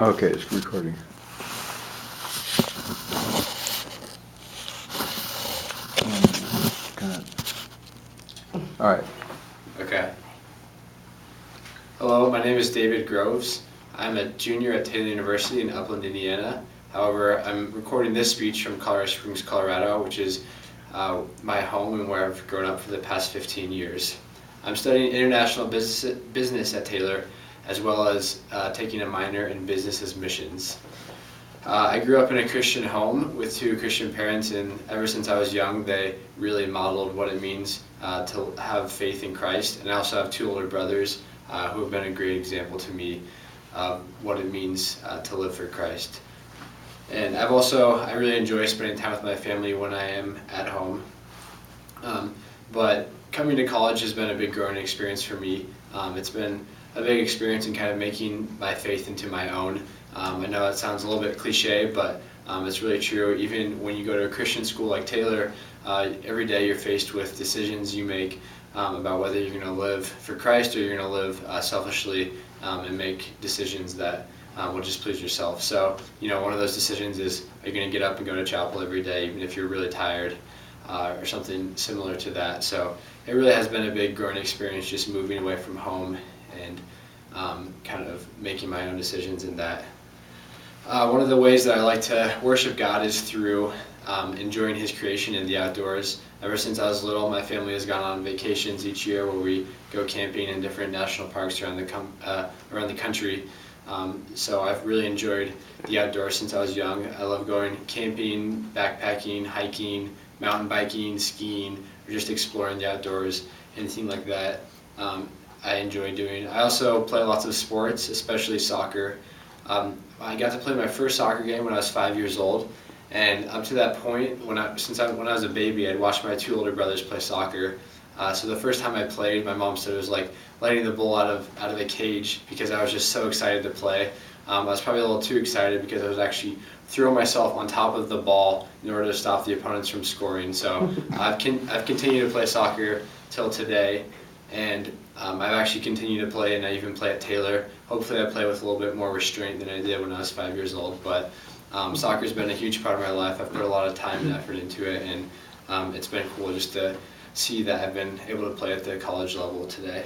Okay, it's recording. All right. Okay. Hello, my name is David Groves. I'm a junior at Taylor University in Upland, Indiana. However, I'm recording this speech from Colorado Springs, Colorado, which is my home and where I've grown up for the past 15 years. I'm studying international business at Taylor, as well as taking a minor in business as missions. I grew up in a Christian home with two Christian parents, and ever since I was young, they really modeled what it means to have faith in Christ. And I also have two older brothers who have been a great example to me of what it means to live for Christ. And I really enjoy spending time with my family when I am at home. But coming to college has been a big growing experience for me. It's been a big experience in kind of making my faith into my own. I know it sounds a little bit cliche, but it's really true. Even when you go to a Christian school like Taylor, every day you're faced with decisions you make about whether you're going to live for Christ or you're going to live selfishly and make decisions that will just please yourself. So, one of those decisions is, are you going to get up and go to chapel every day, even if you're really tired, or something similar to that. So it really has been a big growing experience just moving away from home and kind of making my own decisions in that. One of the ways that I like to worship God is through enjoying His creation in the outdoors. Ever since I was little, my family has gone on vacations each year where we go camping in different national parks around the country. So I've really enjoyed the outdoors since I was young. I love going camping, backpacking, hiking, mountain biking, skiing, or just exploring the outdoors, anything like that. I enjoy doing. I also play lots of sports, especially soccer. I got to play my first soccer game when I was 5 years old, and up to that point, when I was a baby, I'd watched my two older brothers play soccer. So the first time I played, my mom said it was like letting the bull out of a cage because I was just so excited to play. I was probably a little too excited because I was actually throwing myself on top of the ball in order to stop the opponents from scoring. So I've continued to play soccer till today, and I've actually continued to play, and I even play at Taylor. Hopefully I play with a little bit more restraint than I did when I was 5 years old, but soccer's been a huge part of my life. I've put a lot of time and effort into it, and it's been cool just to see that I've been able to play at the college level today.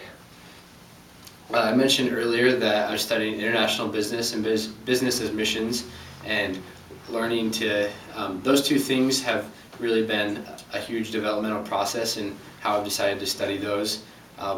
I mentioned earlier that I'm studying international business and business as missions, and learning to, those two things have really been a huge developmental process in how I've decided to study those.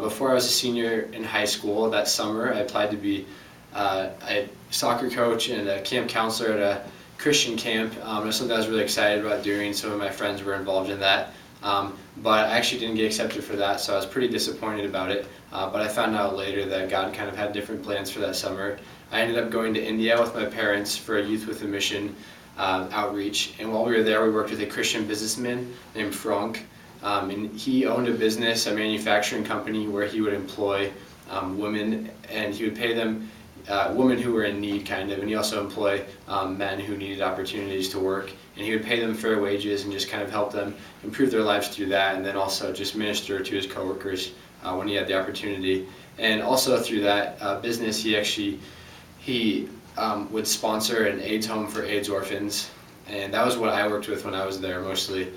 Before I was a senior in high school, that summer I applied to be a soccer coach and a camp counselor at a Christian camp. It was something I was really excited about doing. Some of my friends were involved in that. But I actually didn't get accepted for that, so I was pretty disappointed about it. But I found out later that God kind of had different plans for that summer. I ended up going to India with my parents for a Youth with a Mission outreach. And while we were there, we worked with a Christian businessman named Frank. And he owned a business, a manufacturing company, where he would employ women, and he would pay them, women who were in need, kind of, and he also employed men who needed opportunities to work, and he would pay them fair wages and just kind of help them improve their lives through that, and then also just minister to his coworkers when he had the opportunity. And also through that business, he would sponsor an AIDS home for AIDS orphans, and that was what I worked with when I was there mostly.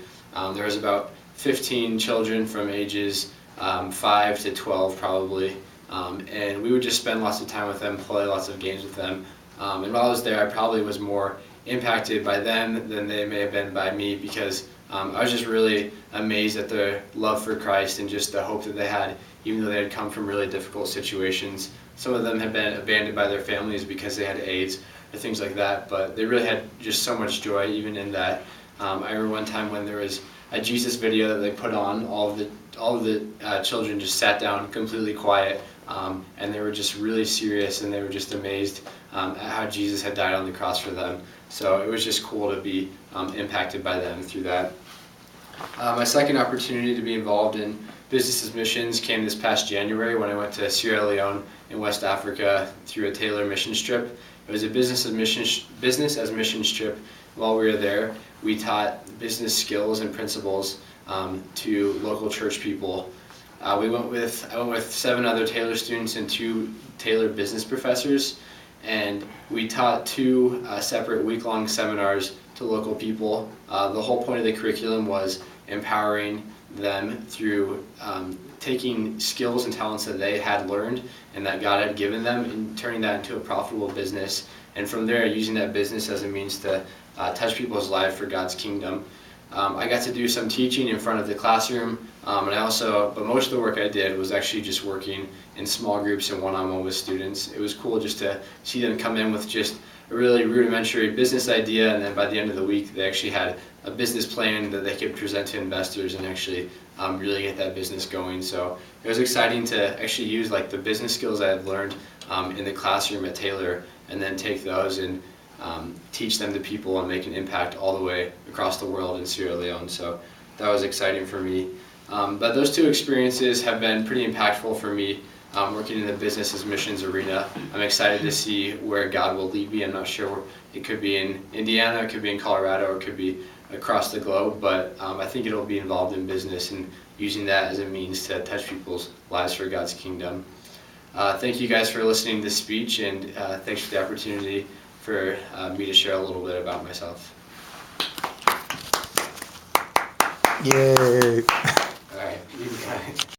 There was about 15 children from ages 5 to 12 probably, and we would just spend lots of time with them, play lots of games with them. And while I was there, I probably was more impacted by them than they may have been by me, because I was just really amazed at their love for Christ and just the hope that they had, even though they had come from really difficult situations. Some of them had been abandoned by their families because they had AIDS or things like that, but they really had just so much joy even in that. I remember one time when there was a Jesus video that they put on, all of the children just sat down completely quiet, and they were just really serious, and they were just amazed at how Jesus had died on the cross for them. So it was just cool to be impacted by them through that. My second opportunity to be involved in business as missions came this past January when I went to Sierra Leone in West Africa through a Taylor missions trip. It was a business as missions trip. While we were there, we taught business skills and principles to local church people. I went with 7 other Taylor students and 2 Taylor business professors, and we taught two separate week-long seminars to local people. The whole point of the curriculum was empowering them through taking skills and talents that they had learned and that God had given them and turning that into a profitable business, and from there using that business as a means to touch people's lives for God's kingdom. I got to do some teaching in front of the classroom, but most of the work I did was actually just working in small groups and one-on-one with students. It was cool just to see them come in with just a really rudimentary business idea, and then by the end of the week they actually had a business plan that they could present to investors and actually really get that business going. So it was exciting to actually use like the business skills I had learned in the classroom at Taylor, and then take those and teach them to people and make an impact all the way across the world in Sierra Leone. So that was exciting for me. But those two experiences have been pretty impactful for me working in the business as missions arena. I'm excited to see where God will lead me. I'm not sure. It could be in Indiana, it could be in Colorado, or it could be across the globe, but I think it'll be involved in business and using that as a means to touch people's lives for God's kingdom. Thank you guys for listening to this speech, and thanks for the opportunity for me to share a little bit about myself. Yay!